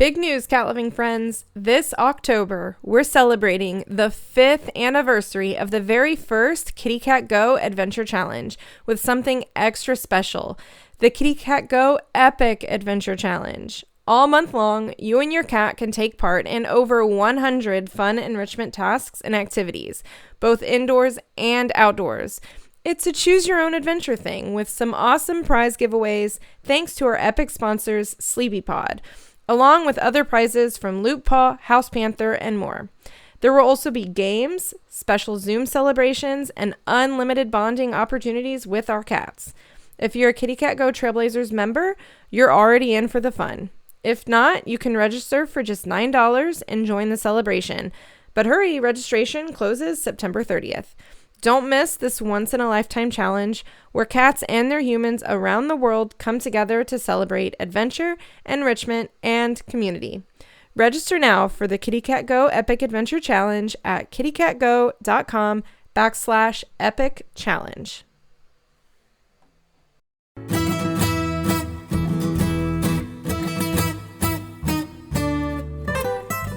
Big news, cat loving friends. This October, we're celebrating the 5th anniversary of the very first Kitty Cat Go Adventure Challenge with something extra special, the Kitty Cat Go Epic Adventure Challenge. All month long, you and your cat can take part in over 100 fun enrichment tasks and activities, both indoors and outdoors. It's a choose your own adventure thing with some awesome prize giveaways thanks to our epic sponsors, Sleepy Pod, along with other prizes from Loop Paw, House Panther, and more. There will also be games, special Zoom celebrations, and unlimited bonding opportunities with our cats. If you're a Kitty Cat Go Trailblazers member, you're already in for the fun. If not, you can register for just $9 and join the celebration. But hurry, registration closes September 30th. Don't miss this once-in-a-lifetime challenge where cats and their humans around the world come together to celebrate adventure, enrichment, and community. Register now for the Kitty Cat Go Epic Adventure Challenge at kittycatgo.com/epic challenge.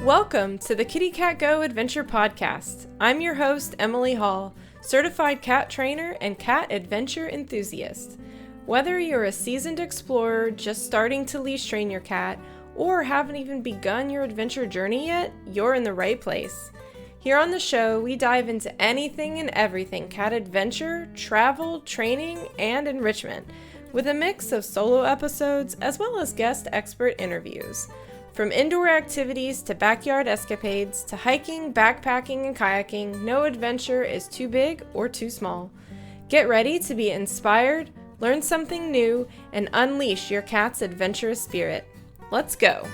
Welcome to the Kitty Cat Go Adventure Podcast. I'm your host, Emily Hall, certified cat trainer and cat adventure enthusiast. Whether you're a seasoned explorer just starting to leash train your cat, or haven't even begun your adventure journey yet, you're in the right place. Here on the show, we dive into anything and everything cat adventure, travel, training, and enrichment, with a mix of solo episodes as well as guest expert interviews. From indoor activities to backyard escapades to hiking, backpacking, and kayaking, no adventure is too big or too small. Get ready to be inspired, learn something new, and unleash your cat's adventurous spirit. Let's go!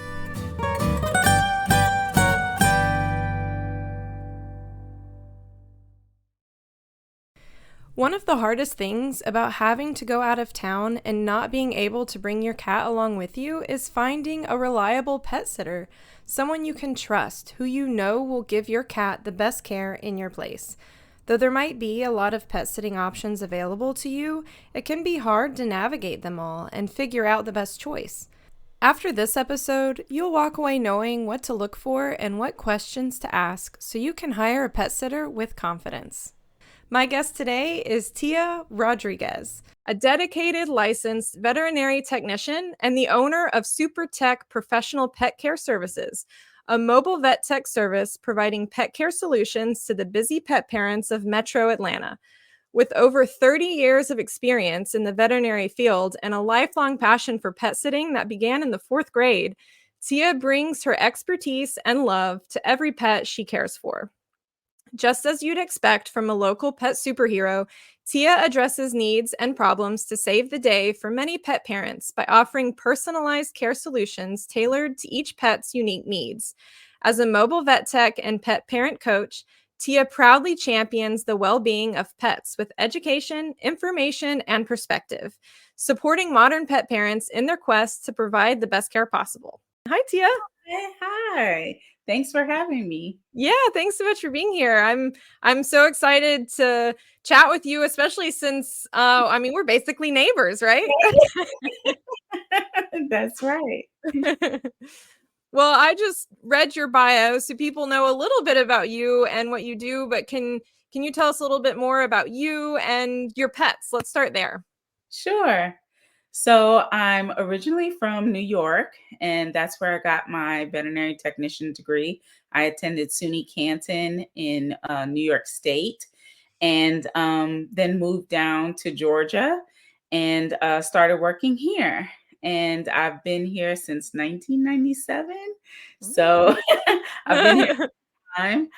One of the hardest things about having to go out of town and not being able to bring your cat along with you is finding a reliable pet sitter, someone you can trust, who you know will give your cat the best care in your place. Though there might be a lot of pet sitting options available to you, it can be hard to navigate them all and figure out the best choice. After this episode, you'll walk away knowing what to look for and what questions to ask so you can hire a pet sitter with confidence. My guest today is Tiah Rodriguez, a dedicated licensed veterinary technician and the owner of Super Tech Professional Pet Care Services, a mobile vet tech service providing pet care solutions to the busy pet parents of Metro Atlanta. With over 30 years of experience in the veterinary field and a lifelong passion for pet sitting that began in the 4th grade, Tiah brings her expertise and love to every pet she cares for. Just as you'd expect from a local pet superhero, Tiah addresses needs and problems to save the day for many pet parents by offering personalized care solutions tailored to each pet's unique needs. As a mobile vet tech and pet parent coach, Tiah proudly champions the well-being of pets with education, information, and perspective, supporting modern pet parents in their quest to provide the best care possible. Hi, Tiah. Hey, hi. Thanks for having me. Yeah, thanks so much for being here. I'm so excited to chat with you, especially since we're basically neighbors, right? That's right. Well, I just read your bio so people know a little bit about you and what you do, but can you tell us a little bit more about you and your pets? Let's start there. Sure. So I'm originally from New York, and that's where I got my veterinary technician degree. I attended SUNY Canton in New York State, and then moved down to Georgia and started working here. And I've been here since 1997. So I've been here time.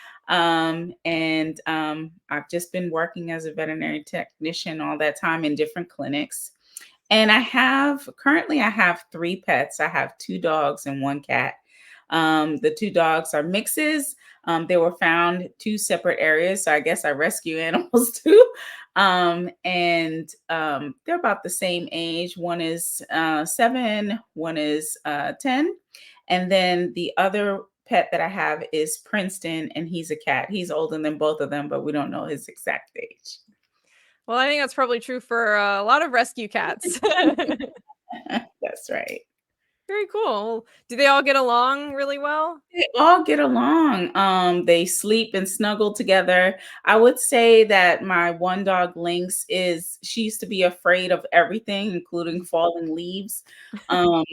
I've just been working as a veterinary technician all that time in different clinics. And currently I have 3 pets. I have 2 dogs and 1 cat. The 2 dogs are mixes. They were found 2 separate areas. So I guess I rescue animals too. They're about the same age. One is 7, one is 10. And then the other pet that I have is Princeton, and he's a cat. He's older than both of them, but we don't know his exact age. Well, I think that's probably true for a lot of rescue cats. That's right. Very cool. Do they all get along really well? They all get along. They sleep and snuggle together. I would say that my one dog Lynx she used to be afraid of everything, including falling leaves. Um,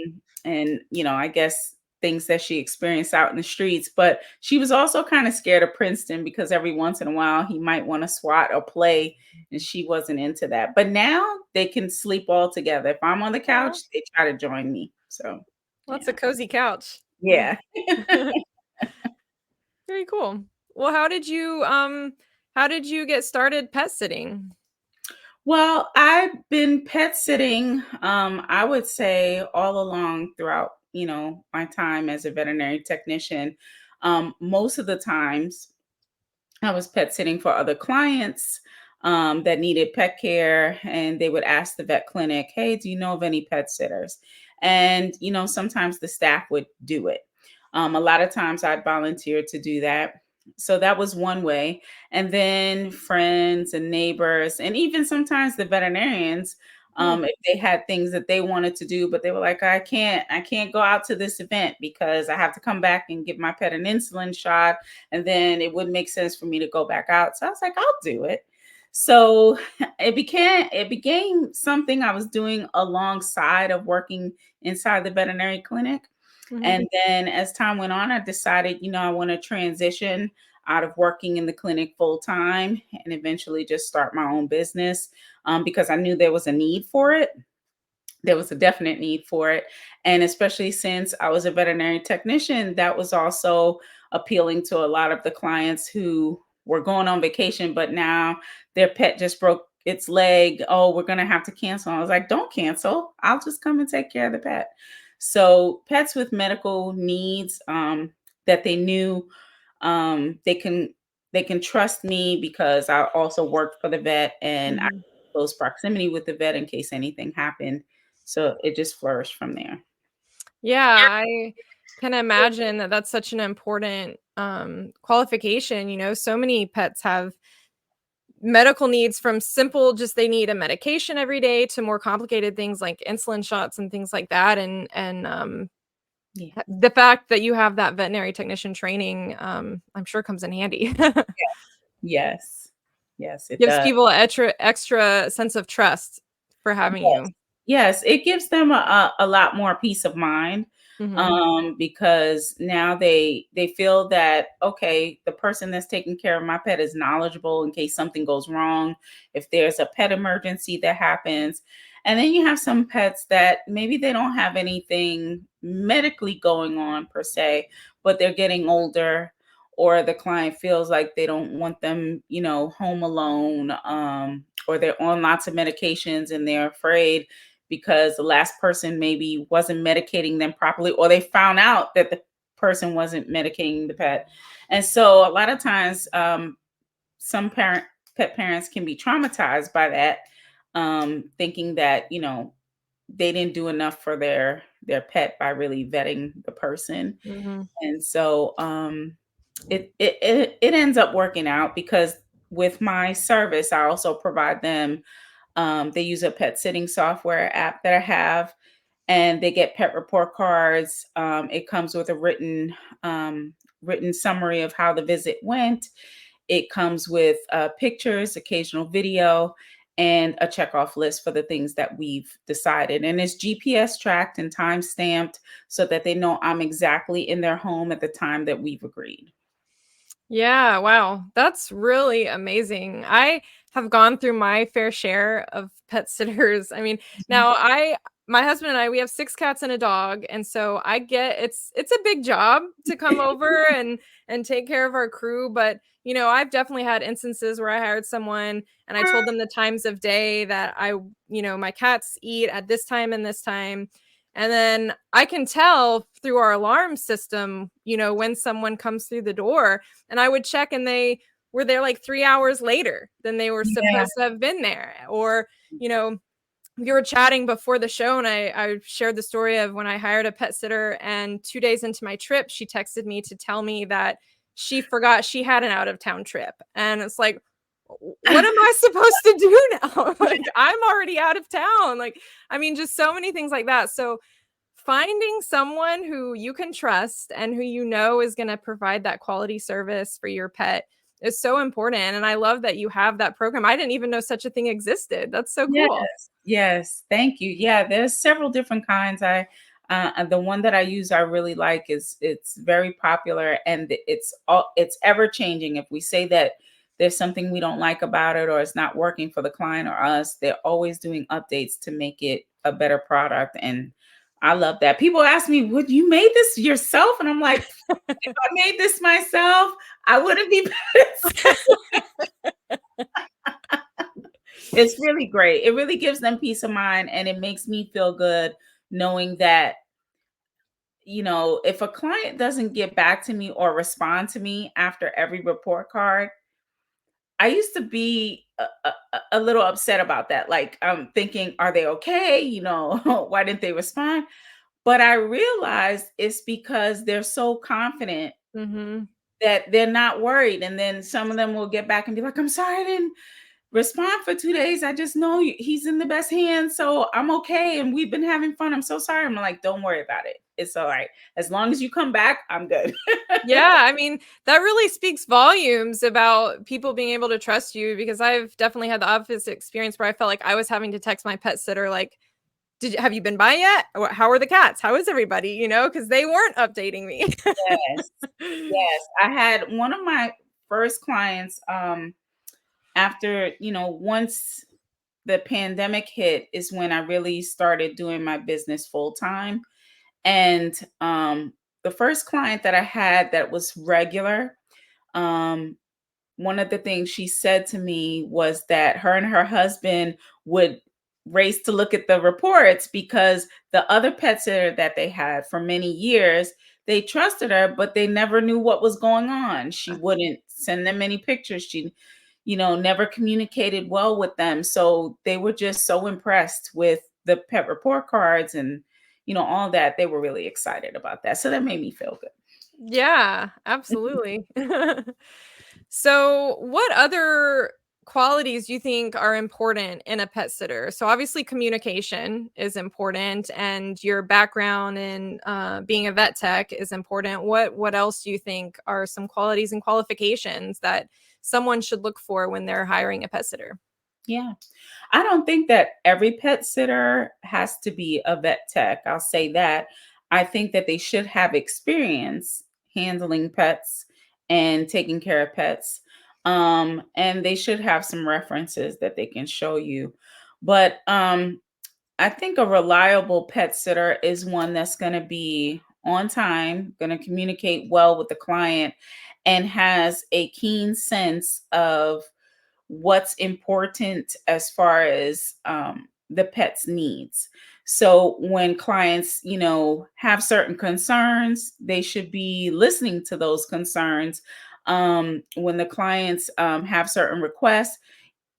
and I guess things that she experienced out in the streets, but she was also kind of scared of Princeton because every once in a while he might want to swat or play, and she wasn't into that. But now they can sleep all together. If I'm on the Aw, couch, they try to join me. So, well, that's a yeah. cozy couch. Yeah. Very cool. Well, how did you get started pet sitting? Well, I've been pet sitting, I would say all along throughout, my time as a veterinary technician. Most of the times I was pet sitting for other clients that needed pet care, and they would ask the vet clinic, "Hey, do you know of any pet sitters?" And sometimes the staff would do it. A lot of times I'd volunteer to do that. So that was one way. And then friends and neighbors, and even sometimes the veterinarians, Hmm. if they had things that they wanted to do, but they were like, I can't go out to this event because I have to come back and give my pet an insulin shot, and then it wouldn't make sense for me to go back out. So I was like, I'll do it. So it became something I was doing alongside of working inside the veterinary clinic. Hmm. And then as time went on, I decided, I want to transition out of working in the clinic full time and eventually just start my own business, because I knew there was a need for it. There was a definite need for it. And especially since I was a veterinary technician, that was also appealing to a lot of the clients who were going on vacation, but now their pet just broke its leg. Oh, we're going to have to cancel. I was like, don't cancel. I'll just come and take care of the pet. So, pets with medical needs, that they knew, they can trust me because I also worked for the vet, and I had Hmm. close proximity with the vet in case anything happened. So it just flourished from there. Yeah, I can imagine that that's such an important qualification. So many pets have medical needs from simple, just they need a medication every day to more complicated things like insulin shots and things like that. And Yeah. the fact that you have that veterinary technician training, I'm sure comes in handy. Yes. Yes, it Gives does. people extra sense of trust for having Yes. you. Yes, it gives them a lot more peace of mind, Mhm. because now they feel that, okay, the person that's taking care of my pet is knowledgeable in case something goes wrong, if there's a pet emergency that happens. And then you have some pets that maybe they don't have anything medically going on per se, but they're getting older, or the client feels like they don't want them, home alone, or they're on lots of medications and they're afraid because the last person maybe wasn't medicating them properly, or they found out that the person wasn't medicating the pet. And so a lot of times, some pet parents can be traumatized by that, thinking that, they didn't do enough for their pet by really vetting the person. Mhm. And so, it ends up working out because with my service, I also provide them. They use a pet sitting software app that I have, and they get pet report cards. It comes with a written summary of how the visit went. It comes with pictures, occasional video, and a checkoff list for the things that we've decided. And it's GPS tracked and time stamped so that they know I'm exactly in their home at the time that we've agreed. Yeah, wow. That's really amazing. I have gone through my fair share of pet sitters. I mean, now I my husband and I, we have 6 cats and a dog, and so I get it's a big job to come over and take care of our crew, but I've definitely had instances where I hired someone and I told them the times of day that my cats eat at this time and this time. And then I can tell through our alarm system, when someone comes through the door, and I would check and they were there like 3 hours later than they were Yeah. supposed to have been there. Or, you know, we were chatting before the show and I shared the story of when I hired a pet sitter, and 2 days into my trip, she texted me to tell me that she forgot she had an out of town trip. And it's like, what am I supposed to do now? Like, I'm already out of town. Like, I mean, just so many things like that. So finding someone who you can trust and who you know is going to provide that quality service for your pet is so important. And I love that you have that program. I didn't even know such a thing existed. That's so Yes, cool. yes, thank you. Yeah, there's several different kinds. The one that I use I really like is it's very popular and it's ever changing. If we say that there's something we don't like about it or it's not working for the client or us, they're always doing updates to make it a better product. And I love that. People ask me, "Would you made this yourself?" And I'm like, if I made this myself, I wouldn't be It's really great. It really gives them peace of mind and it makes me feel good knowing that, if a client doesn't get back to me or respond to me after every report card, I used to be a little upset about that. Like, I'm thinking, are they okay? Why didn't they respond? But I realized it's because they're so confident Hmm. that they're not worried. And then some of them will get back and be like, I'm sorry I didn't respond for 2 days. I just know he's in the best hands, so I'm okay, and we've been having fun. I'm so sorry. I'm like, "Don't worry about it. It's all right. As long as you come back, I'm good." Yeah, I mean, that really speaks volumes about people being able to trust you because I've definitely had the opposite experience where I felt like I was having to text my pet sitter like, have you been by yet? How are the cats? How is everybody?" Because they weren't updating me. Yes. Yes. I had one of my first clients, after, once the pandemic hit is when I really started doing my business full time. And the first client that I had that was regular, um, one of the things she said to me was that her and her husband would race to look at the reports because the other pet sitter that they had for many years, they trusted her, but they never knew what was going on. She wouldn't send them any pictures. She, never communicated well with them. So they were just so impressed with the pet report cards and, all that. They were really excited about that. So that made me feel good. Yeah, absolutely. So, what other qualities do you think are important in a pet sitter? So, obviously, communication is important, and your background in being a vet tech is important. What else do you think are some qualities and qualifications that someone should look for when they're hiring a pet sitter? Yeah. I don't think that every pet sitter has to be a vet tech. I'll say that. I think that they should have experience handling pets and taking care of pets. And they should have some references that they can show you. But I think a reliable pet sitter is one that's going to be on time, going to communicate well with the client, and has a keen sense of what's important as far as the pet's needs. So when clients, have certain concerns, they should be listening to those concerns. When the clients have certain requests,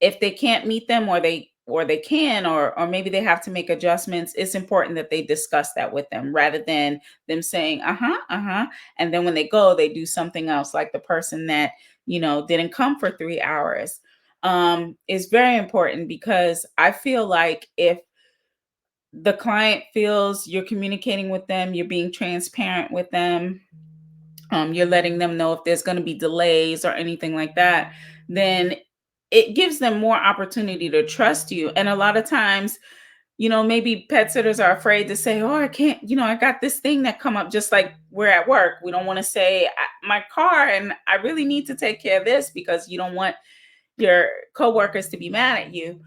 if they can't meet them or they can or maybe they have to make adjustments, it's important that they discuss that with them rather than them saying uh-huh uh-huh, and then when they go they do something else, like the person that didn't come for 3 hours. Is very important because I feel like if the client feels you're communicating with them, you're being transparent with them, you're letting them know if there's going to be delays or anything like that, then it gives them more opportunity to trust you. And a lot of times, maybe pet sitters are afraid to say, "Oh, I can't, I got this thing that come up," just like we're at work. We don't want to say, My car, and I really need to take care of this," because you don't want your coworkers to be mad at you.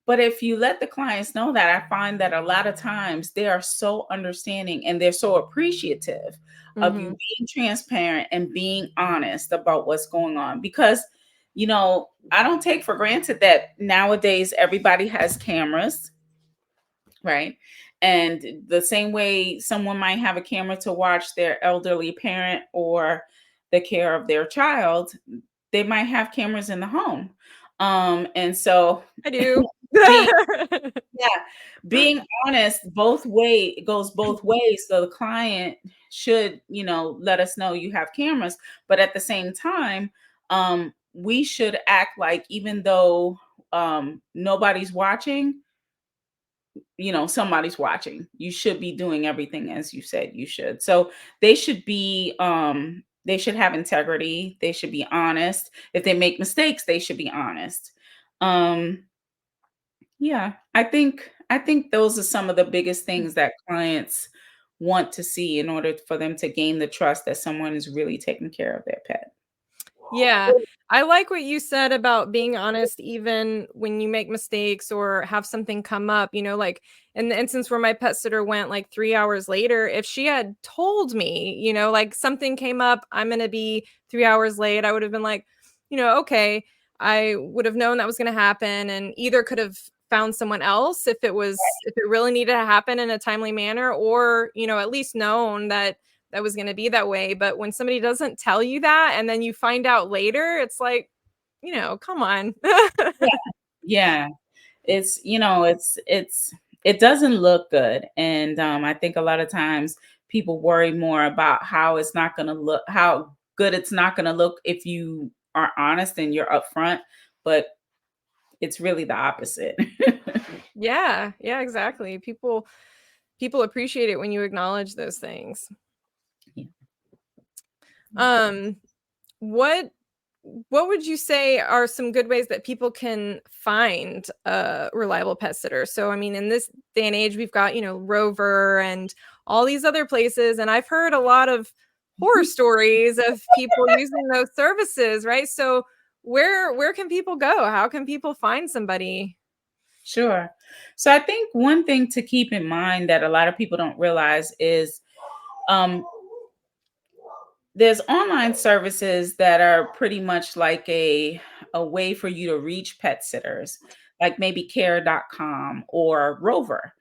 But if you let the clients know that, I find that a lot of times they are so understanding and they're so appreciative of you Hmm. being transparent and being honest about what's going on. Because, I don't take for granted that nowadays everybody has cameras, right? And the same way someone might have a camera to watch their elderly parent or the care of their child, they might have cameras in the home. And so I do. being yeah, being honest goes both ways. So the client should, let us know you have cameras, but at the same time, we should act like even though nobody's watching, somebody's watching. You should be doing everything as you said you should. So they should have integrity. They should be honest. If they make mistakes, they should be honest. Um, yeah, I think those are some of the biggest things that clients want to see in order for them to gain the trust that someone is really taking care of their pet. Yeah. I like what you said about being honest even when you make mistakes or have something come up, like in the instance where my pet sitter went like 3 hours later, if she had told me, like something came up, I'm going to be 3 hours late, I would have been like, okay, I would have known that was going to happen and either could have found someone else if it really needed to happen in a timely manner or, at least known that was going to be that way. But when somebody doesn't tell you that and then you find out later, it's like, come on. Yeah. Yeah. It doesn't look good. And I think a lot of times people worry more about how good it's not going to look if you are honest and you're upfront, but it's really the opposite. Yeah, yeah, exactly. People appreciate it when you acknowledge those things. Yeah. Um, what what would you say are some good ways that people can find a reliable pet sitter? So, I mean, in this day and age, we've got, Rover and all these other places. And I've heard a lot of horror stories of people using those services, right? So where can people go? How can people find somebody? Sure. So I think one thing to keep in mind that a lot of people don't realize is um, there's online services that are pretty much like a way for you to reach pet sitters, like maybe care.com or Rover.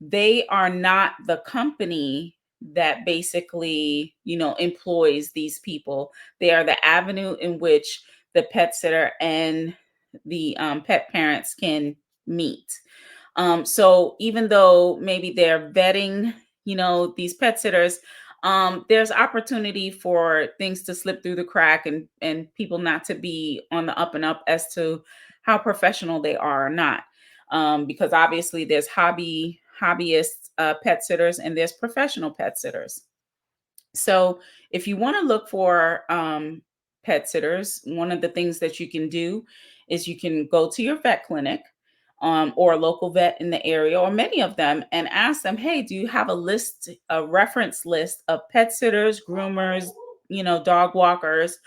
They are not the company that basically, employs these people. They are the avenue in which the pet sitter and the pet parents can meet. So even though maybe they're vetting, these pet sitters, there's opportunity for things to slip through the crack and people not to be on the up and up as to how professional they are or not. Because obviously there's hobbyist pet sitters and there's professional pet sitters. So, if you want to look for pet sitters, one of the things that you can do is you can go to your vet clinic or a local vet in the area, or many of them, and ask them, hey, do you have a reference list of pet sitters, groomers, dog walkers,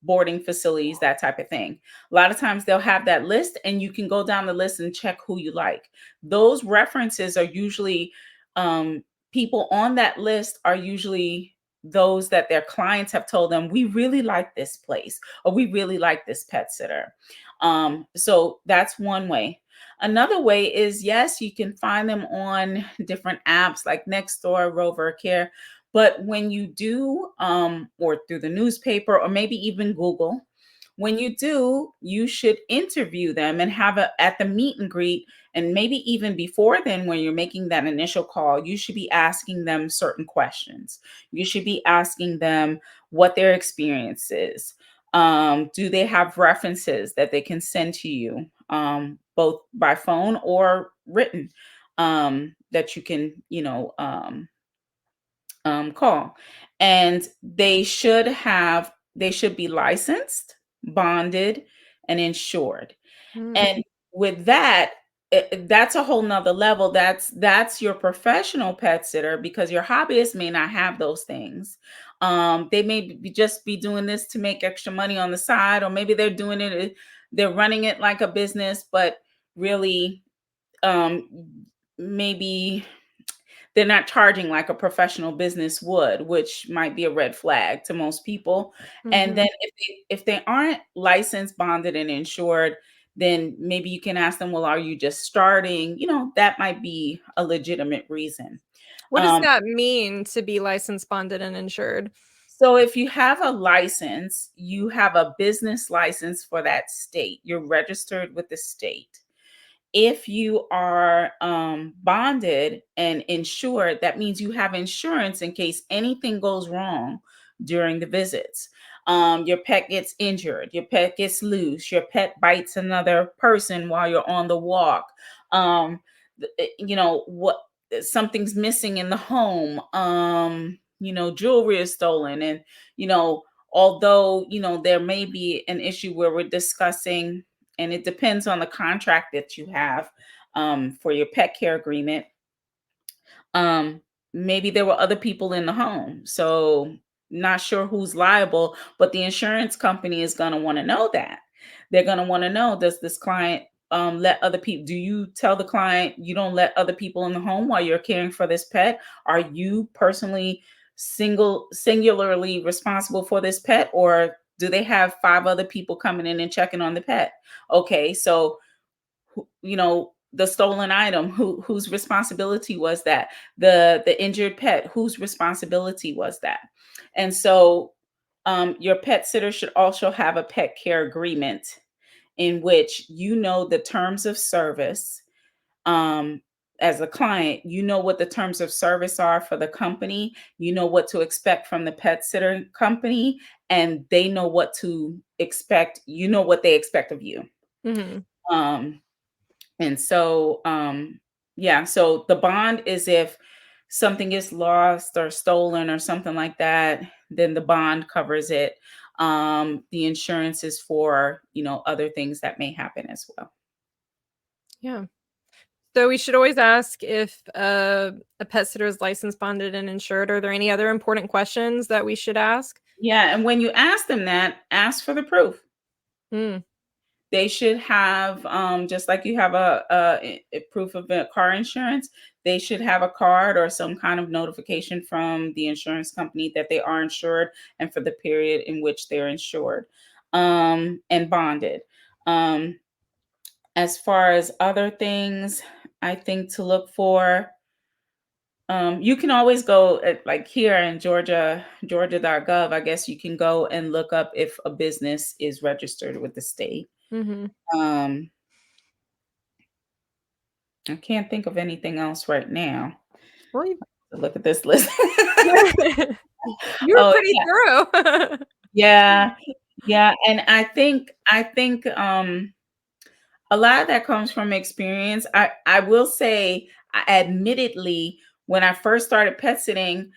boarding facilities, that type of thing? A lot of times they'll have that list, and you can go down the list and check who you like. Those references are usually um, people on that list are usually those that their clients have told them, we really like this place or we really like this pet sitter. So that's one way. Another way is, yes, you can find them on different apps like Nextdoor, Rover Care. But when you do, or through the newspaper, or maybe even Google, when you do, you should interview them and have at the meet and greet. And maybe even before then, when you're making that initial call, you should be asking them certain questions. You should be asking them what their experience is. Do they have references that they can send to you, both by phone or written, that you can, call? And they should be licensed, bonded, and insured. Hmm. And with that, that's a whole nother level. That's your professional pet sitter, because your hobbyist may not have those things. They may just be doing this to make extra money on the side, or maybe they're running it like a business, but really, um, maybe they're not charging like a professional business would, which might be a red flag to most people. And Hmm. then if they aren't licensed, bonded, and insured, then maybe you can ask them, well, are you just starting? That might be a legitimate reason. What does Um, that mean to be licensed, bonded, and insured? so if you have a license, you have a business license for that state. You're registered with the state. If you are bonded and insured, that means you have insurance in case anything goes wrong during the visits. Your pet gets injured, your pet gets loose, your pet bites another person while you're on the walk. What something's missing in the home, jewelry is stolen, and although there may be an issue where we're discussing, and it depends on the contract that you have for your pet care agreement. Maybe there were other people in the home, so not sure who's liable, but the insurance company is going to want to know that. They're going to want to know, does this client let other people, do you tell the client you don't let other people in the home while you're caring for this pet? Are you personally singularly responsible for this pet, or do they have five other people coming in and checking on the pet? Okay, so the stolen item, whose responsibility was that? The injured pet, whose responsibility was that? And so your pet sitter should also have a pet care agreement in which the terms of service. um, as a client, what the terms of service are for the company, what to expect from the pet sitter company, and they know what to expect, what they expect of you. Mhm. um, and so, yeah, so the bond is if something is lost or stolen or something like that, then the bond covers it. The insurance is for, other things that may happen as well. Yeah. So we should always ask if a pet sitter is licensed, bonded, and insured. Are there any other important questions that we should ask? Yeah, and when you ask them that, ask for the proof. Mm, They should have, just like you have a proof of a car insurance, they should have a card or some kind of notification from the insurance company that they are insured and for the period in which they're insured, and bonded. Um, as far as other things, I think to look for, you can always go at, like here in Georgia, Georgia.gov, I guess you can go and look up if a business is registered with the state. mhm. Um, I can't think of anything else right now. Well, you Look at this list. you were Oh, pretty thorough. yeah. Yeah, and I think a lot of that comes from experience. I will say, admittedly, when I first started pet sitting,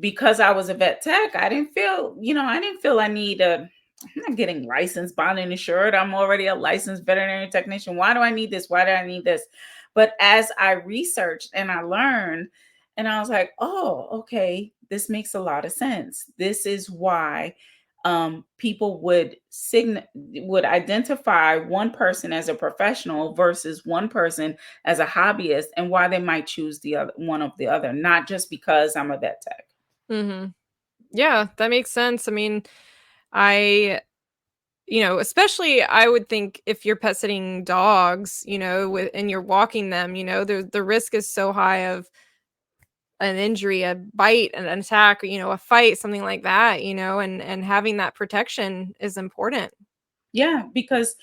because I was a vet tech, I didn't feel I need a I'm not getting licensed, bonded, and insured. I'm already a licensed veterinary technician. Why do I need this? Why do I need this? But as I researched and I learned, and I was like, oh, okay, this makes a lot of sense. This is why people would identify one person as a professional versus one person as a hobbyist, and why they might choose the other one of the other, not just because I'm a vet tech. Mhm. Yeah, that makes sense. I mean, I especially I would think if you're pet sitting dogs, and you're walking them, the risk is so high of an injury, a bite, an attack, a fight, something like that, and having that protection is important. Yeah, because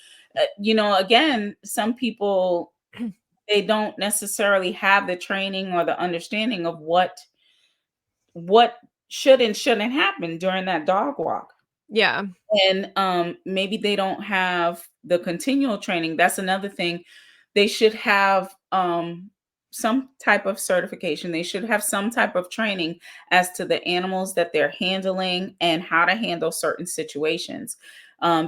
again, some people, they don't necessarily have the training or the understanding of what should and shouldn't happen during that dog walk. Yeah. And maybe they don't have the continual training. That's another thing. They should have some type of certification. They should have some type of training as to the animals that they're handling and how to handle certain situations.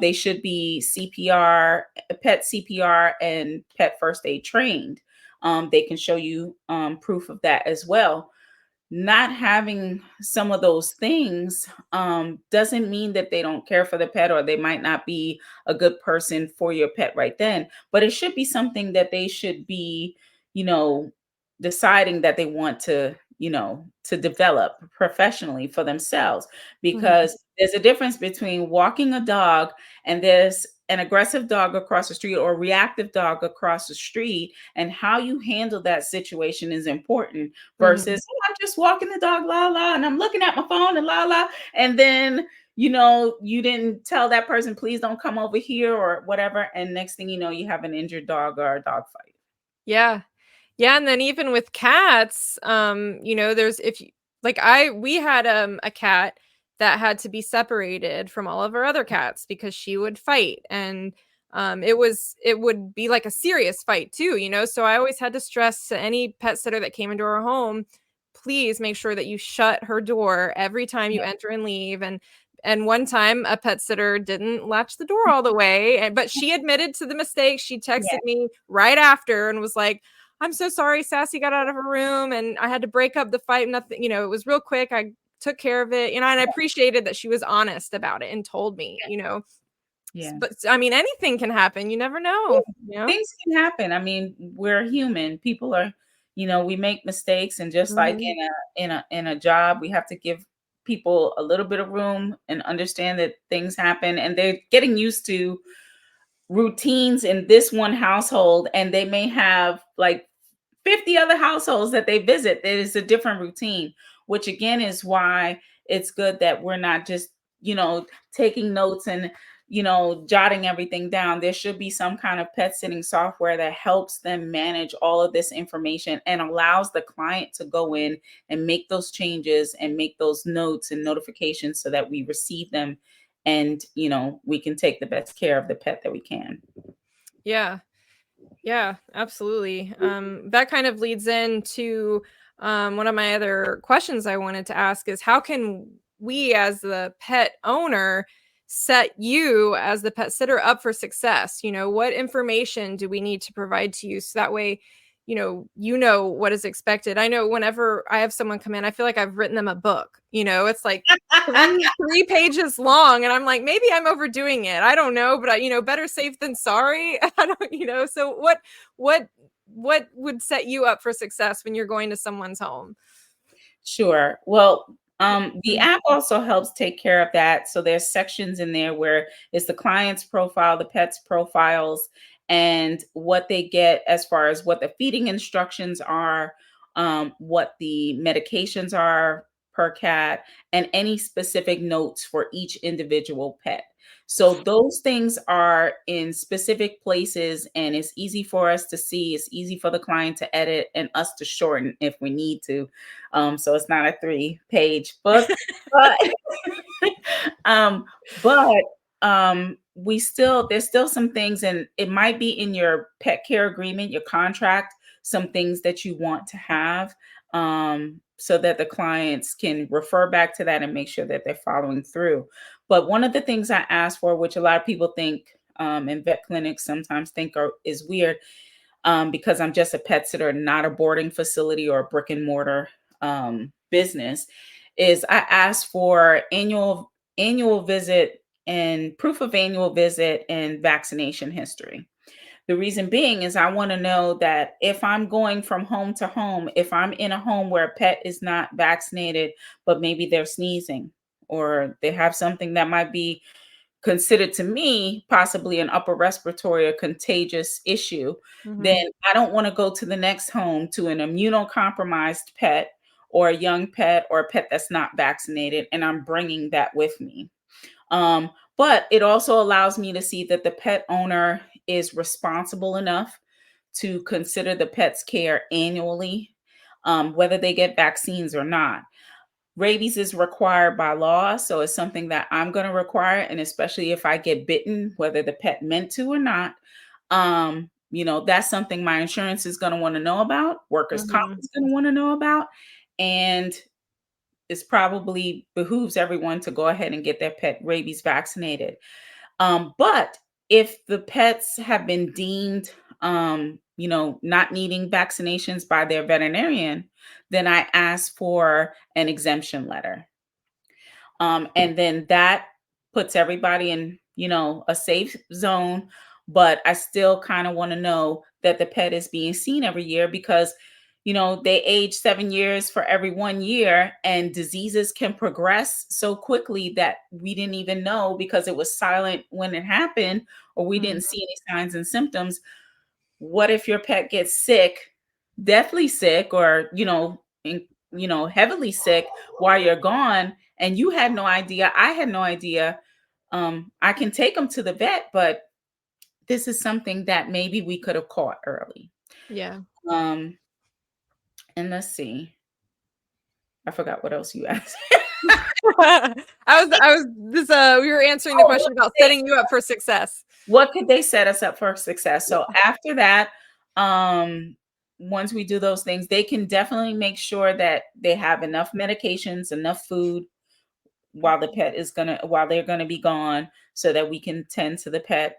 They should be CPR, pet CPR, and pet first aid trained. They can show you proof of that as well. Not having some of those things doesn't mean that they don't care for the pet, or they might not be a good person for your pet right then, but it should be something that they should be, you know deciding that they want to develop professionally for themselves, Mhm. because there's a difference between walking a dog and there's an aggressive dog across the street or reactive dog across the street, and how you handle that situation is important Mhm. versus, "Oh, I'm just walking the dog, la la, and I'm looking at my phone and la la," and then you didn't tell that person, please don't come over here or whatever, and next thing you know, you have an injured dog or a dog fight. Yeah. Yeah, and then even with cats, there's if you like I we had a cat that had to be separated from all of our other cats because she would fight, and it would be like a serious fight too, you know? So I always had to stress to any pet sitter that came into our home, please make sure that you shut her door every time you Yeah, enter and leave. And one time a pet sitter didn't latch the door all the way, but she admitted to the mistake. She yeah, texted me right after and was like, "I'm so sorry, Sassy got out of her room and I had to break up the fight. Nothing, it was real quick. I took care of it." And I appreciated that she was honest about it and told me. yeah. But I mean, anything can happen. You never Yeah, know, you know? things can happen. I mean, we're human. People are, we make mistakes, and just like Mhm. in a job, we have to give people a little bit of room and understand that things happen, and they're getting used to routines in this one household, and they may have like 50 other households that they visit. That is a different routine, which again is why it's good that we're not just, taking notes and, jotting everything down. There should be some kind of pet sitting software that helps them manage all of this information and allows the client to go in and make those changes and make those notes and notifications so that we receive them, and, we can take the best care of the pet that we can. Yeah. Yeah, absolutely. That kind of leads into one of my other questions I wanted to ask is how can we, as the pet owner, set you as the pet sitter up for success? What information do we need to provide to you so that way, you know what is expected. I know whenever I have someone come in, I feel like I've written them a book. It's like three pages long, and I'm like, maybe I'm overdoing it. I don't know, but better safe than sorry. I don't. So what would set you up for success when you're going to someone's home? Sure. Well, the app also helps take care of that. So there's sections in there where it's the client's profile, the pet's profiles, and what they get as far as what the feeding instructions are, what the medications are per cat, and any specific notes for each individual pet. So those things are in specific places, and it's easy for us to see. It's easy for the client to edit and us to shorten if we need to. So it's not a 3-page book, but um, but we still there's still some things, and it might be in your pet care agreement, your contract, some things that you want to have, so that the clients can refer back to that and make sure that they're following through. But one of the things I asked for, which a lot of people think, in vet clinics sometimes think is weird, because I'm just a pet sitter, not a boarding facility or a brick and mortar business, is I asked for annual visit and proof of annual visit and vaccination history. The reason being is I want to know that if I'm going from home to home, if I'm in a home where a pet is not vaccinated, but maybe they're sneezing or they have something that might be considered to me possibly an upper respiratory or contagious issue, then Mhm. I don't want to go to the next home to an immunocompromised pet or a young pet or a pet that's not vaccinated, and I'm bringing that with me. But it also allows me to see that the pet owner is responsible enough to consider the pet's care annually, whether they get vaccines or not. Rabies is required by law, so it's something that I'm going to require, and especially if I get bitten, whether the pet meant to or not, that's something my insurance is going to want to know about, workers' comp Mhm. is going to want to know about, and it's probably behooves everyone to go ahead and get their pet rabies vaccinated. But if the pets have been deemed, not needing vaccinations by their veterinarian, then I ask for an exemption letter. And then that puts everybody in, a safe zone. But I still kind of want to know that the pet is being seen every year because, they age 7 years for every 1 year, and diseases can progress so quickly that we didn't even know because it was silent when it happened, or we didn't Mhm. see any signs and symptoms. What if your pet gets sick, deathly sick, or heavily sick while you're gone, and you had no idea? I had no idea. I can take them to the vet, but this is something that maybe we could have caught early. Yeah. um and let's see, I forgot what else you asked. We were answering the Oh, question about setting you up for success. what could they set us up for success? So after that, um, once we do those things, they can definitely make sure that they have enough medications, enough food while they're gonna be gone, so that we can tend to the pet.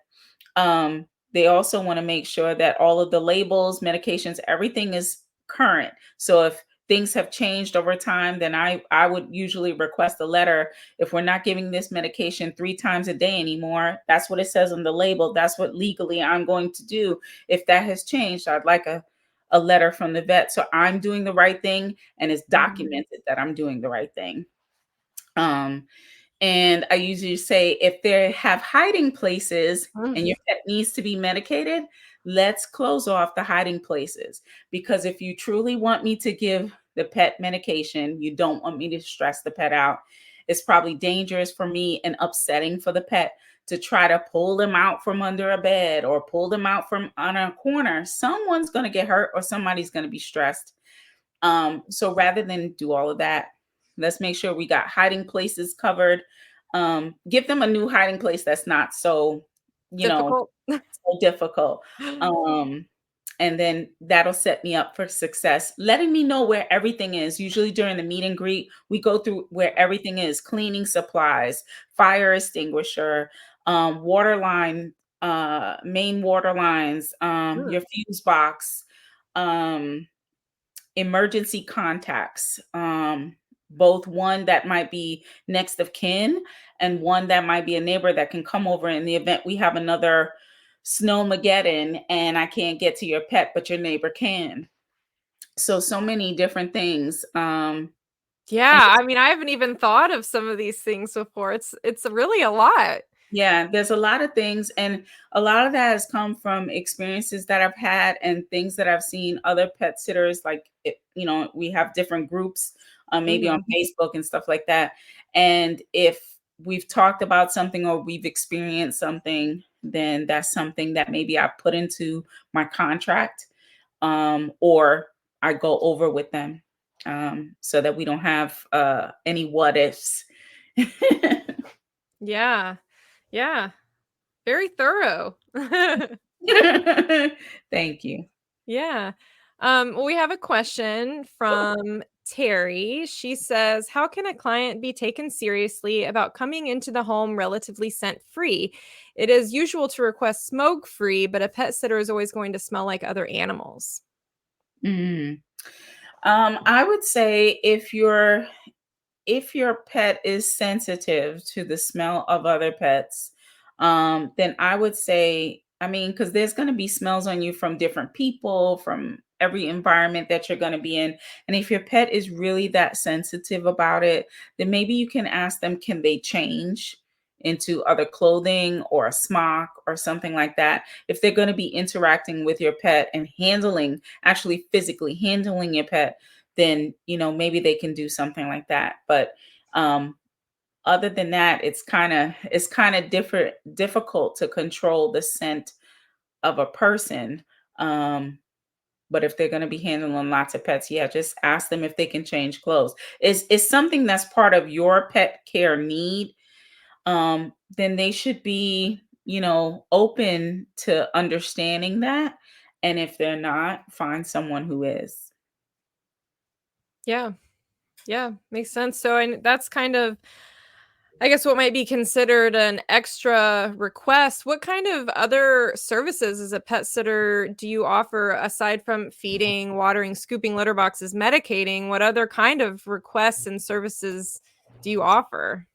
They also want to make sure that all of the labels, medications, everything is current. So if things have changed over time, then I would usually request a letter. If we're not giving this medication 3 times a day anymore, that's what it says on the label. That's what legally I'm going to do. If that has changed, I'd like a letter from the vet, so I'm doing the right thing and it's Mhm. documented that I'm doing the right thing. Um, and I usually say, if they have hiding places and Mhm. your pet needs to be medicated, let's close off the hiding places. Because if you truly want me to give the pet medication, you don't want me to stress the pet out. It's probably dangerous for me and upsetting for the pet to try to pull them out from under a bed or pull them out from on a corner. Someone's going to get hurt or somebody's going to be stressed. So rather than do all of that, let's make sure we got hiding places covered. Give them a new hiding place that's not so, you know, Difficult. so difficult. Um, and then that'll set me up for success. Letting me know where everything is. Usually during the meet and greet, we go through where everything is: cleaning supplies, fire extinguisher, water line, main water lines, Mm. your fuse box, um, emergency contacts, both one that might be next of kin and one that might be a neighbor that can come over in the event we have another snowmageddon and I can't get to your pet, but your neighbor can. So many different things. And Yeah, I mean, I haven't even thought of some of these things before. It's really a lot. yeah, there's a lot of things, and a lot of that has come from experiences that I've had and things that I've seen other pet sitters like. We have different groups, maybe on Mhm. Facebook and stuff like that. And if we've talked about something or we've experienced something, then that's something that maybe I put into my contract, or I go over with them, so that we don't have any what ifs. Yeah. Yeah. Very thorough. Thank you. Yeah. Well, we have a question from Terry. She says, how can a client be taken seriously about coming into the home relatively scent free? It is usual to request smoke free, but a pet sitter is always going to smell like other animals. Mm. I would say if your pet is sensitive to the smell of other pets, then I would say, I mean, because there's going to be smells on you from different people, from every environment that you're going to be in. And if your pet is really that sensitive about it, then maybe you can ask them, can they change into other clothing or a smock or something like that? If they're going to be interacting with your pet and actually physically handling your pet, then maybe they can do something like that. But um other than that, it's kind of difficult to control the scent of a person. But if they're going to be handling lots of pets, yeah, just ask them if they can change clothes. Is something that's part of your pet care need, then they should be open to understanding that. And if they're not, find someone who is. Yeah. Yeah. Makes sense. So, and that's kind of, I guess, what might be considered an extra request. What kind of other services as a pet sitter do you offer aside from feeding, watering, scooping litter boxes, medicating? What other kind of requests and services do you offer?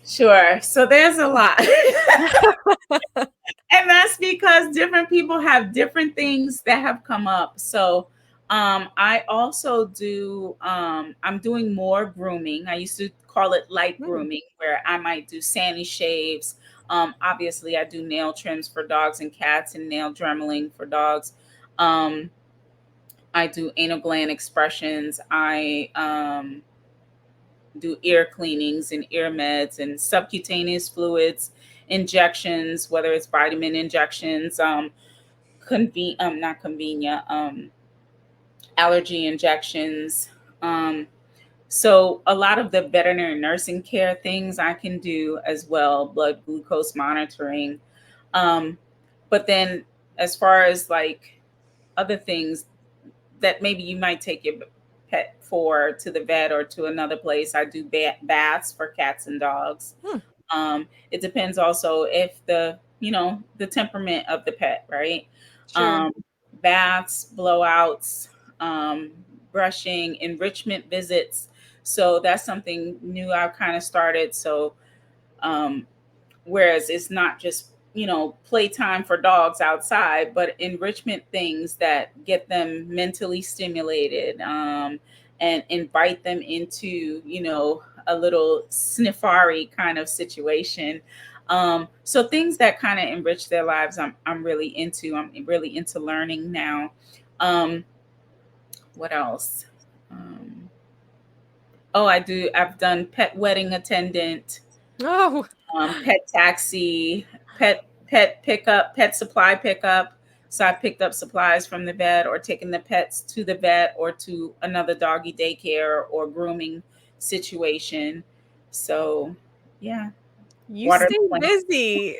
Sure. So there's a lot. And that's because different people have different things that have come up. So I also I'm doing more grooming. I used to call it light Hmm. grooming, where I might do sani shaves. Obviously, I do nail trims for dogs and cats and nail dremeling for dogs. Um, I do anal gland expressions. I do ear cleanings and ear meds and subcutaneous fluids, injections, whether it's vitamin injections, not convenient, allergy injections. Um, So a lot of the veterinary nursing care things I can do as well, blood glucose monitoring. Um, but then as far as like other things that maybe you might take your pet for to the vet or to another place, I do baths for cats and dogs. Hmm, It depends also if the temperament of the pet, right? sure. Um, Baths, blowouts, um, brushing, enrichment visits. So that's something new I've kind of started. So um, whereas it's not just playtime for dogs outside, but enrichment things that get them mentally stimulated, and invite them into a little sniffari kind of situation. So things that kind of enrich their lives, I'm really into. I'm really into learning now. um, what else? um, oh, I've done pet wedding attendant, Oh, pet taxi, pet pickup, pet supply pickup. So I picked up supplies from the vet or taken the pets to the vet or to another doggy daycare or grooming situation. So yeah, you water stay the plant. busy.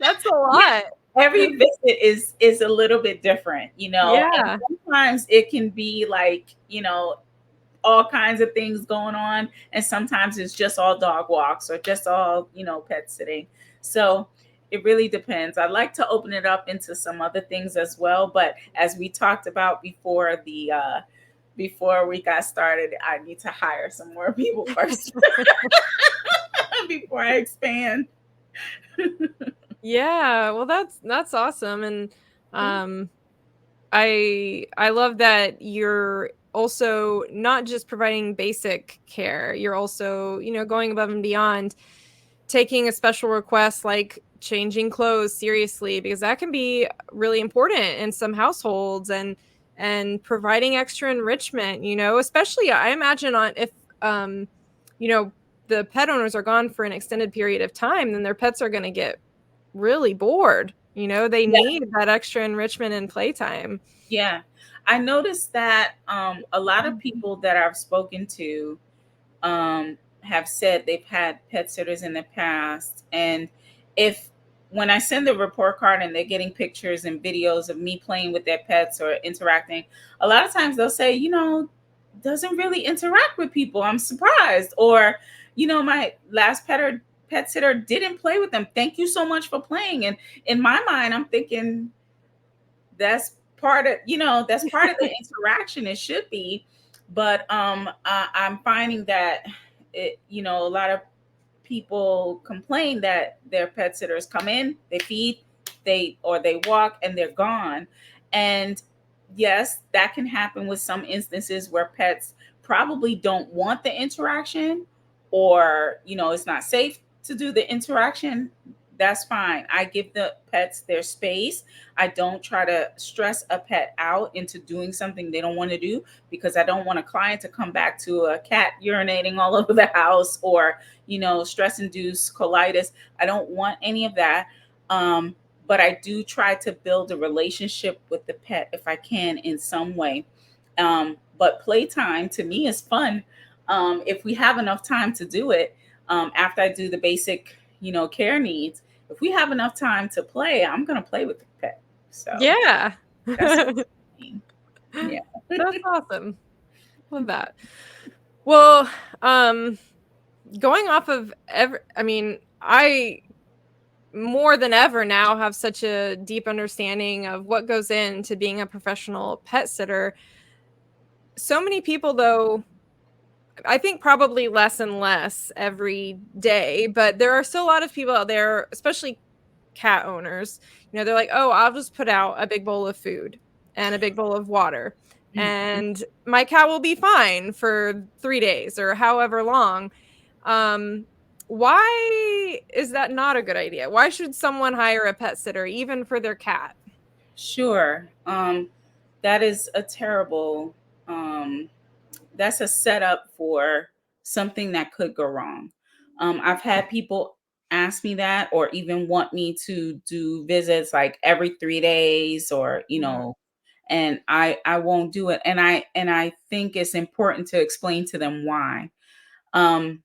That's a Yeah, lot. every visit is a little bit different, and Yeah. sometimes it can be like, all kinds of things going on, and sometimes it's just all dog walks or just all pet sitting. So it really depends. I like to open it up into some other things as well, but as we talked about before we got started, I need to hire some more people first before I expand. Yeah, well that's awesome, and um I love that you're also not just providing basic care, you're also, going above and beyond, taking a special request like changing clothes seriously, because that can be really important in some households, and providing extra enrichment, especially I imagine on if um you know the pet owners are gone for an extended period of time, then their pets are going to get really bored. They Yeah, need that extra enrichment and playtime. yeah. I noticed that a lot of people that I've spoken to have said they've had pet sitters in the past. And if when I send the report card and they're getting pictures and videos of me playing with their pets or interacting, a lot of times they'll say, doesn't really interact with people. I'm surprised. Or, my last pet sitter didn't play with them. Thank you so much for playing. And in my mind, I'm thinking that's part of the interaction. It should be, but I'm finding that a lot of people complain that their pet sitters come in, they feed, they walk, and they're gone. And yes, that can happen with some instances where pets probably don't want the interaction, or it's not safe to do the interaction. That's fine. I give the pets their space. I don't try to stress a pet out into doing something they don't want to do, because I don't want a client to come back to a cat urinating all over the house, or stress induced colitis. I don't want any of that. But I do try to build a relationship with the pet if I can in some way. But playtime to me is fun. If we have enough time to do it, after I do the basic, care needs, if we have enough time to play, I'm going to play with the pet. So Yeah. that's That's me. Yeah. awesome. Love that. Well, going off of I mean, I more than ever now have such a deep understanding of what goes into being a professional pet sitter. So many people, though, I think probably less and less every day, but there are still a lot of people out there, especially cat owners. They're like, "Oh, I'll just put out a big bowl of food and a big bowl of water, Mhm. and my cat will be fine for 3 days or however long." Um, why is that not a good idea? Why should someone hire a pet sitter even for their cat? Sure. That is a terrible, um, that's a setup for something that could go wrong. I've had people ask me that, or even want me to do visits like every 3 days, or, Mhm. and I won't do it. And I think it's important to explain to them why. Um,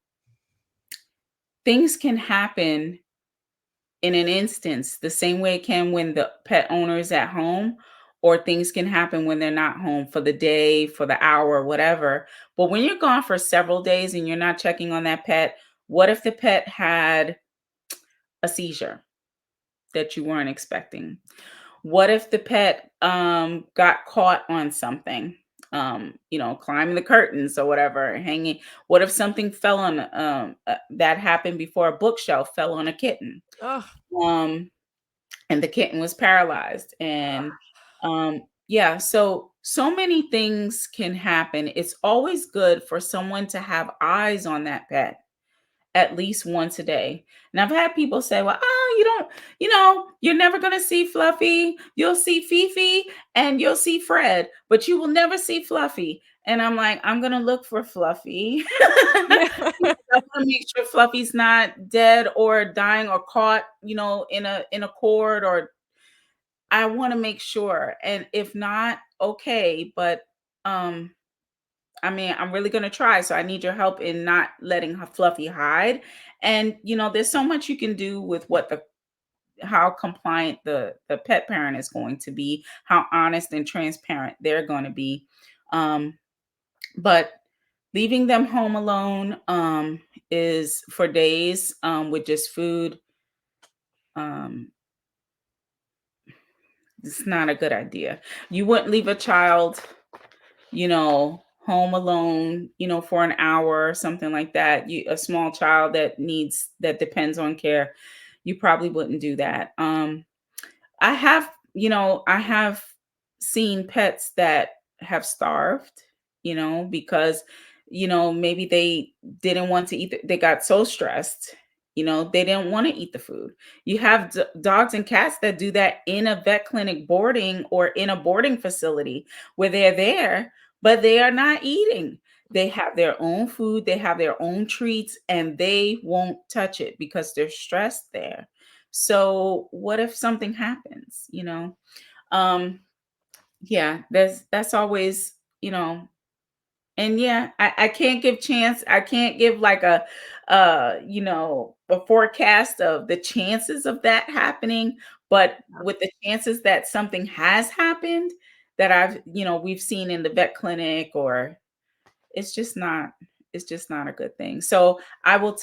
Things can happen in an instance, the same way it can when the pet owner is at home, or things can happen when they're not home for the day, for the hour, whatever. But when you're gone for several days and you're not checking on that pet, what if the pet had a seizure that you weren't expecting? What if the pet got caught on something? Climbing the curtains or whatever, hanging. What if something fell on that happened before, a bookshelf fell on a kitten? Oh, Um and the kitten was paralyzed, and yeah, so many things can happen. It's always good for someone to have eyes on that pet at least once a day. And I've had people say, well, you don't, you're never going to see Fluffy. You'll see Fifi and you'll see Fred, but you will never see Fluffy. And I'm like, I'm going to look for Fluffy. yeah. I want to make sure Fluffy's not dead or dying or caught, in a cord, or I want to make sure. And if not, okay, but um I mean, I'm really going to try. So I need your help in not letting Fluffy hide. And there's so much you can do with what the how compliant the pet parent is going to be, how honest and transparent they're going to be. But leaving them home alone is for days with just food. Um, it's not a good idea. You wouldn't leave a child home alone, for an hour or something like that. A small child that depends on care, you probably wouldn't do that. I have seen pets that have starved, because, maybe they didn't want to eat, they got so stressed, they didn't want to eat the food. You have dogs and cats that do that in a vet clinic boarding or in a boarding facility where they're there, but they are not eating. They have their own food, they have their own treats, and they won't touch it because they're stressed there. So what if something happens, Um yeah, that's always, and yeah, I can't give chance. I can't give like a forecast of the chances of that happening, but with the chances that something has happened that we've seen in the vet clinic, or it's just not a good thing. So I will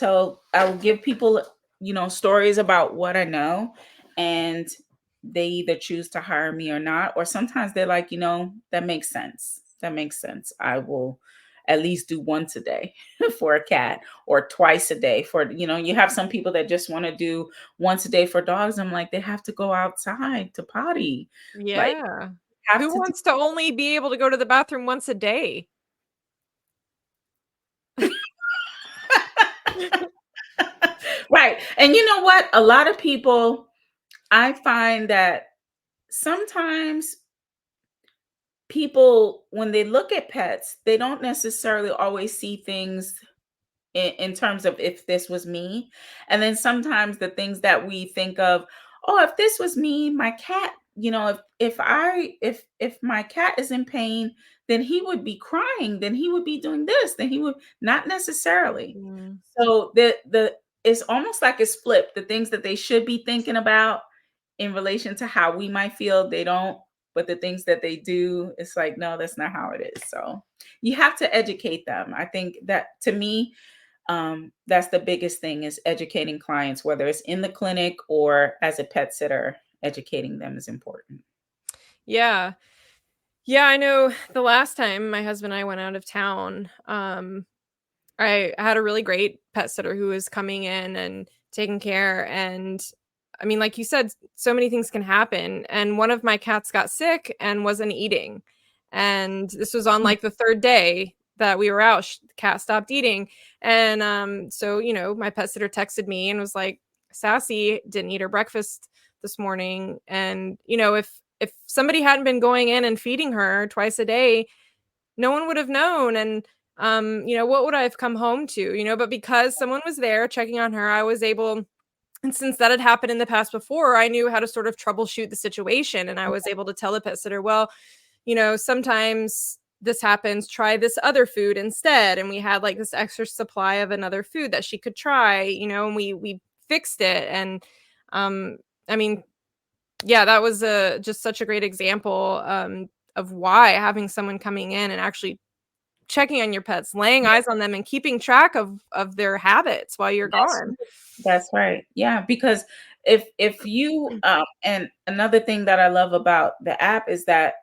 give people, stories about what I know, and they either choose to hire me or not, or sometimes they're like, that makes sense. That makes sense. I will at least do once a day for a cat, or twice a day for, you have some people that just want to do once a day for dogs. I'm like, they have to go outside to potty. Like, Yeah. have Who to wants to only be able to go to the bathroom once a day? right. And you know what? A lot of people, I find that sometimes people, when they look at pets, they don't necessarily always see things in terms of, if this was me. And then sometimes the things that we think of, oh, if this was me, my cat, if my cat is in pain, then he would be crying, then he would be doing this, then he would not necessarily. Mm. So the it's almost like it's flipped. The things that they should be thinking about in relation to how we might feel, they don't. But the things that they do, it's like, no, that's not how it is. So you have to educate them. I think that, to me, that's the biggest thing, is educating clients, whether it's in the clinic or as a pet sitter. Educating them is important. Yeah. Yeah, I know the last time my husband and I went out of town, I had a really great pet sitter who was coming in and taking care, and I mean, like you said, so many things can happen, and one of my cats got sick and wasn't eating. And this was on like the 3rd day that we were out, the cat stopped eating. And so, my pet sitter texted me and was like, Sassy didn't eat her breakfast this morning. And, if somebody hadn't been going in and feeding her twice a day, no one would have known. And what would I have come home to? But because someone was there checking on her, I was able, and since that had happened in the past before, I knew how to sort of troubleshoot the situation. And I was able to tell the pet sitter, well, sometimes this happens, try this other food instead. And we had like this extra supply of another food that she could try, and we fixed it. And um, I mean, yeah, that was just such a great example of why having someone coming in and actually checking on your pets, laying eyes on them, and keeping track of their habits while you're That's gone. that's right. Yeah, because if you and another thing that I love about the app is that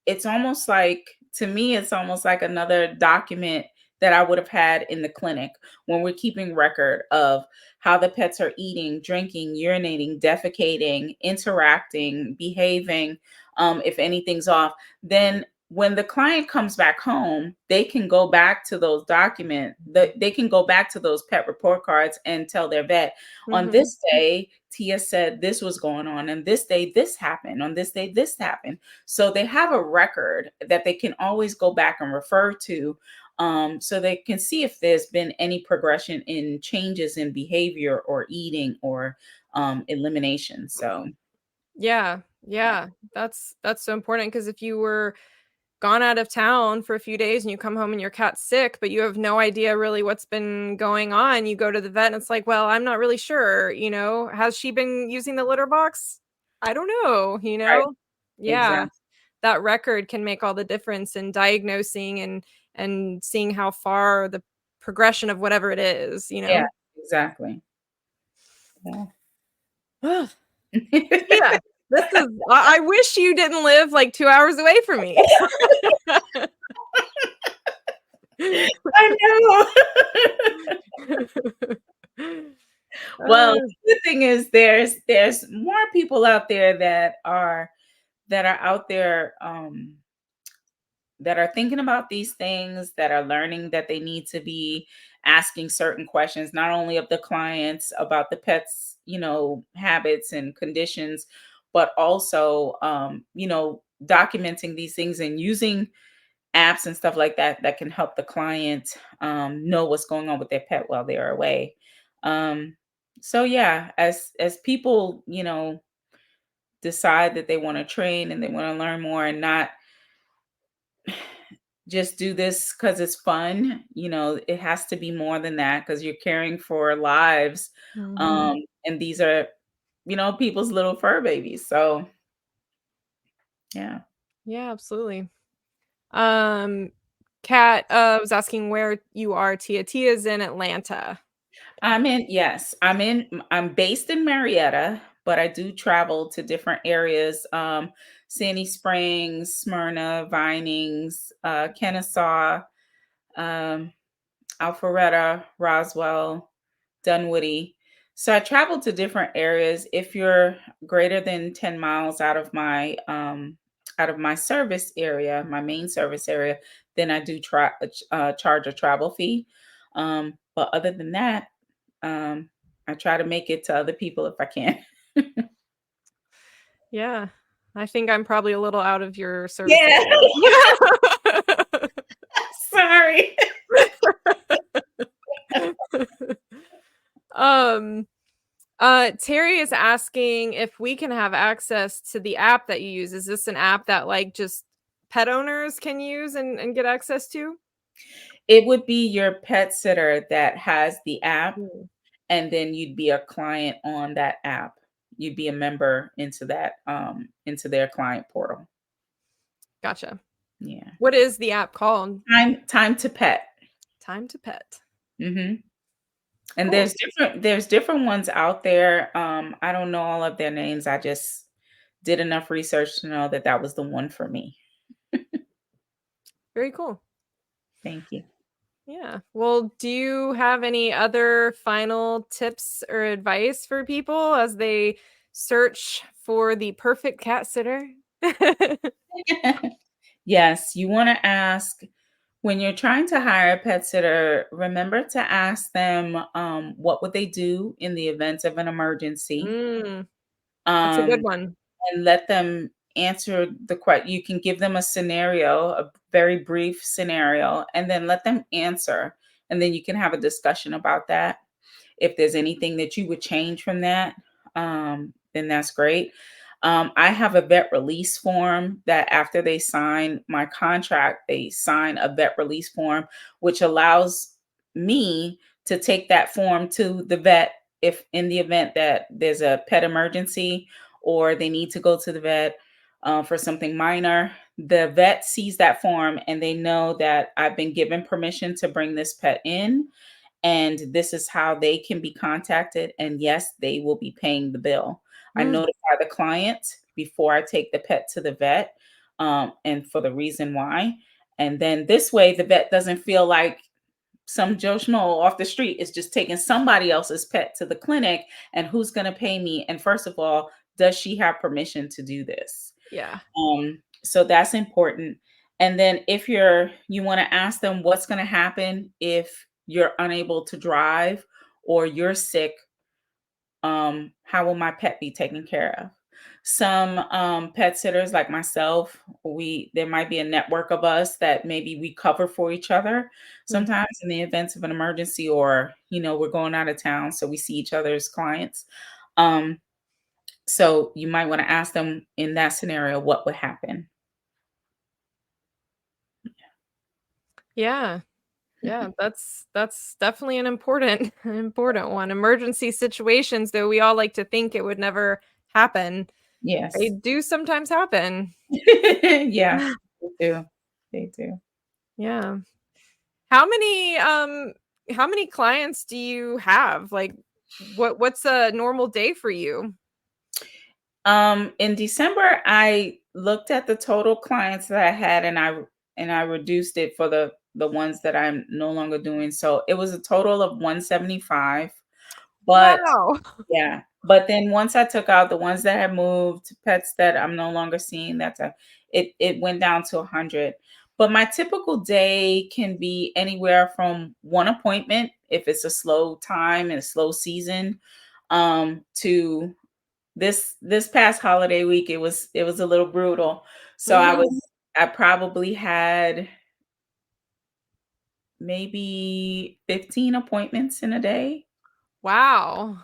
it's almost like, to me, it's almost like another document that I would have had in the clinic when we're keeping record of how the pets are eating, drinking, urinating, defecating, interacting, behaving. If anything's off, then when the client comes back home, they can go back to those documents, they can go back to those pet report cards and tell their vet, on Mhm. this day, Tia said this was going on, and this day this happened, on this day this happened. So they have a record that they can always go back and refer to, so they can see if there's been any progression in changes in behavior or eating or elimination. So, Yeah, yeah, yeah, that's so important because if you were gone out of town for a few days and you come home and your cat's sick, but you have no idea really what's been going on, you go to the vet and it's like, "Well, I'm not really sure, has she been using the litter box? I don't know," you right, know? Yeah, exactly. that record can make all the difference in diagnosing and seeing how far the progression of whatever it is, you Yeah, know? exactly. Ugh, Yeah. yeah, this is I wish you didn't live, like, 2 hours away from me. I know. Well, Uh, the thing is, there's more people out there that are out there, that are thinking about these things, that are learning that they need to be asking certain questions, not only of the clients about the pets, habits and conditions, but also, documenting these things and using apps and stuff like that that can help the client know what's going on with their pet while they're away. Um, so yeah, as people, decide that they want to train and they want to learn more and not just do this because it's fun. It has to be more than that because you're caring for lives. mhm. And these are, people's little fur babies. So, yeah. Yeah, absolutely. Um, Kat, was asking where you are. Tia's in Atlanta. I'm based in Marietta, but I do travel to different areas. Sandy Springs, Smyrna, Vinings, Kennesaw, um, Alpharetta, Roswell, Dunwoody. So I travel to different areas. If you're greater than 10 miles out of my service area, my main service area, then I do charge a travel fee. But other than that, um, I try to make it to other people if I can. Yeah. I think I'm probably a little out of your service Yeah. area. Sorry. Um, Terry is asking if we can have access to the app that you use. Is this an app that like just pet owners can use and get access to? It would be your pet sitter that has the app, Mm, and then you'd be a client on that app. You'd be a member into their client portal. gotcha. Yeah. What is the app called? Time to pet. Time to Pet. Hmm. And Cool. there's different ones out there. I don't know all of their names. I just did enough research to know that that was the one for me. Very cool. Thank you. Yeah. Well, do you have any other final tips or advice for people as they search for the perfect cat sitter? Yes, you want to ask when you're trying to hire a pet sitter, remember to ask them, what would they do in the event of an emergency, Mm, that's a good um, one. and let them answer the question. You can give them a scenario, a very brief scenario, and then let them answer, and then you can have a discussion about that. If there's anything that you would change from that, then that's great. I have a vet release form that after they sign my contract, they sign a vet release form, which allows me to take that form to the vet if in the event that there's a pet emergency or they need to go to the vet for something minor. The vet sees that form and they know that I've been given permission to bring this pet in, and this is how they can be contacted. And yes, they will be paying the bill. I Mm, notify the client before I take the pet to the vet, and for the reason why. And then this way, the vet doesn't feel like some Joe Schmo off the street is just taking somebody else's pet to the clinic, and who's going to pay me? And first of all, does she have permission to do this? yeah. So that's important. And then if you want to ask them what's going to happen if you're unable to drive or you're sick, how will my pet be taken care of? Some pet sitters like myself, we there might be a network of us that maybe we cover for each other Mm. sometimes in the events of an emergency, or we're going out of town, so we see each other's clients. Um, so you might want to ask them in that scenario what would happen. Yeah. Yeah, that's definitely an important an important one. Emergency situations, though we all like to think it would never happen, they Yes. do sometimes happen. Yeah, they do. They do. Yeah. How many, how many clients do you have? Like, what's a normal day for you? In December, I looked at the total clients that I had, and I reduced it for the ones that I'm no longer doing. So it was a total of 175. But Wow. yeah, but then once I took out the ones that had moved, pets that I'm no longer seeing, it went down to 100. But my typical day can be anywhere from one appointment if it's a slow time and a slow season, to this past holiday week. It was a little brutal. So Mhm. I probably had maybe 15 appointments in a day. Wow.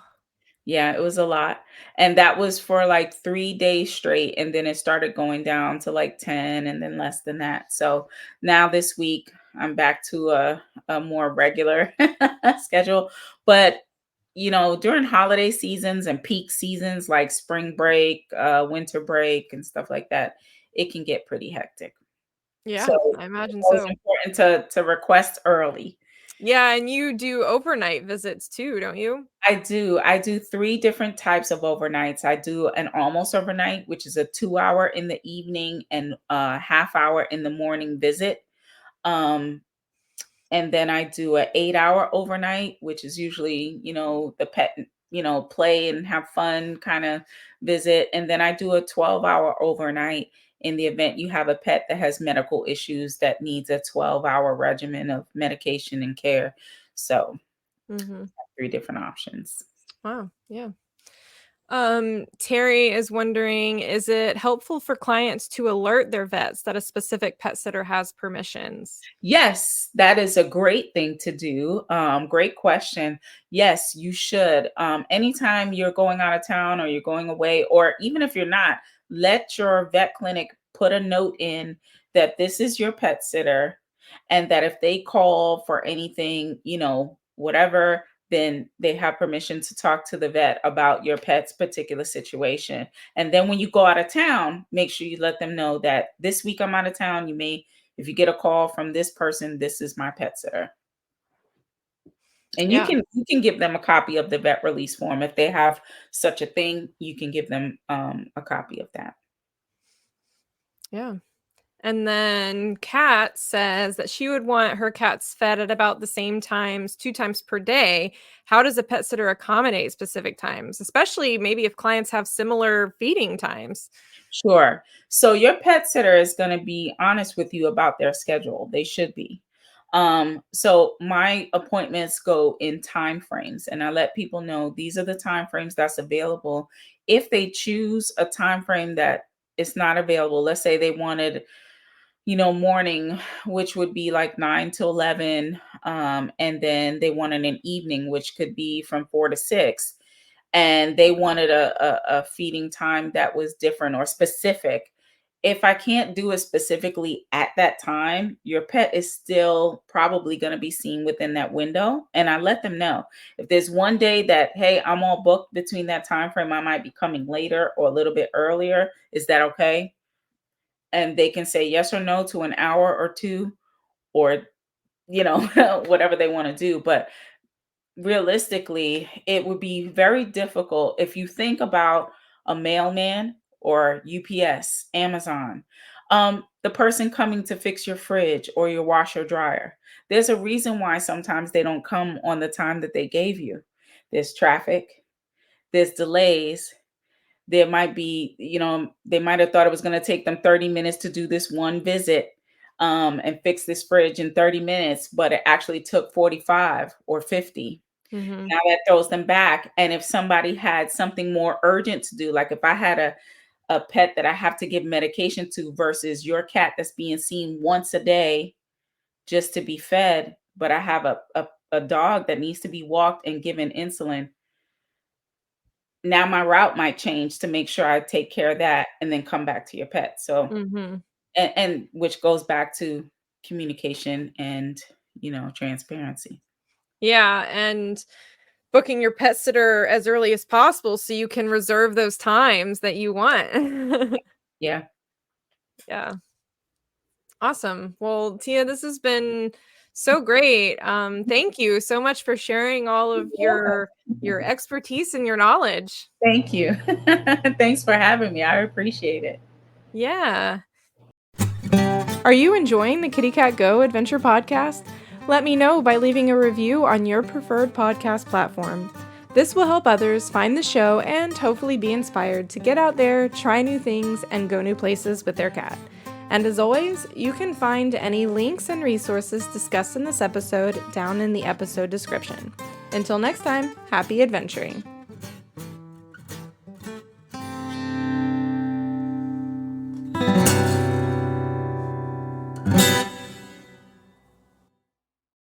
Yeah, it was a lot. And that was for like 3 days straight, and then it started going down to like 10 and then less than that. So now this week I'm back to a more regular schedule. But during holiday seasons and peak seasons like spring break, winter break and stuff like that, it can get pretty hectic. So Yeah, I it's imagine always so. important to request early. Yeah, and you do overnight visits too, don't you? I do. I do 3 different types of overnights. I do an almost overnight, which is a 2-hour in the evening and a half hour in the morning visit. Um, and then I do a 8-hour overnight, which is usually, the pet, play and have fun kind of visit. And then I do a 12-hour overnight in the event you have a pet that has medical issues that needs a 12-hour regimen of medication and care. So, Mhm. 3 different options. Wow, yeah. Terry is wondering, is it helpful for clients to alert their vets that a specific pet sitter has permissions? Yes, that is a great thing to do. Great question. Yes, you should. Anytime you're going out of town or you're going away, or even if you're not, let your vet clinic put a note in that this is your pet sitter, and that if they call for anything, whatever, then they have permission to talk to the vet about your pet's particular situation. And then when you go out of town, make sure you let them know that this week I'm out of town. If you get a call from this person, this is my pet sitter. And you Yeah, can give them a copy of the vet release form if they have such a thing. You can give them a copy of that. yeah. And then Kat says that she would want her cats fed at about the same times, 2 times per day. How does a pet sitter accommodate specific times, especially maybe if clients have similar feeding times? Sure. So your pet sitter is going to be honest with you about their schedule. They should be. So my appointments go in time frames, and I let people know these are the time frames that's available. If they choose a time frame that is not available, let's say they wanted, morning, which would be like 9 to 11, and then they wanted an evening, which could be from 4 to 6. and they wanted a feeding time that was different or specific. If I can't do it specifically at that time, your pet is still probably going to be seen within that window. And I let them know if there's one day that, hey, I'm all booked between that time frame, I might be coming later or a little bit earlier. Is that okay? And they can say yes or no to an hour or two, or, whatever they want to do. But realistically, it would be very difficult if you think about a mailman or UPS, Amazon, the person coming to fix your fridge or your washer dryer. There's a reason why sometimes they don't come on the time that they gave you. There's traffic, there's delays. There might be, they might have thought it was going to take them 30 minutes to do this one visit, and fix this fridge in 30 minutes, but it actually took 45 or 50. Mm-hmm. Now that throws them back. And if somebody had something more urgent to do, like if I had a pet that I have to give medication to versus your cat that's being seen once a day just to be fed, but I have a dog that needs to be walked and given insulin, now my route might change to make sure I take care of that and then come back to your pet. So, Mm-hmm. and which goes back to communication and, transparency. Yeah, and booking your pet sitter as early as possible so you can reserve those times that you want. Yeah. Yeah. Awesome. Well, Tia, this has been so great. Thank you so much for sharing all of your expertise and your knowledge. Thank you. Thanks for having me. I appreciate it. Yeah. Are you enjoying the Kitty Cat Go Adventure podcast? Let me know by leaving a review on your preferred podcast platform. This will help others find the show and hopefully be inspired to get out there, try new things, and go new places with their cat. And as always, you can find any links and resources discussed in this episode down in the episode description. Until next time, happy adventuring.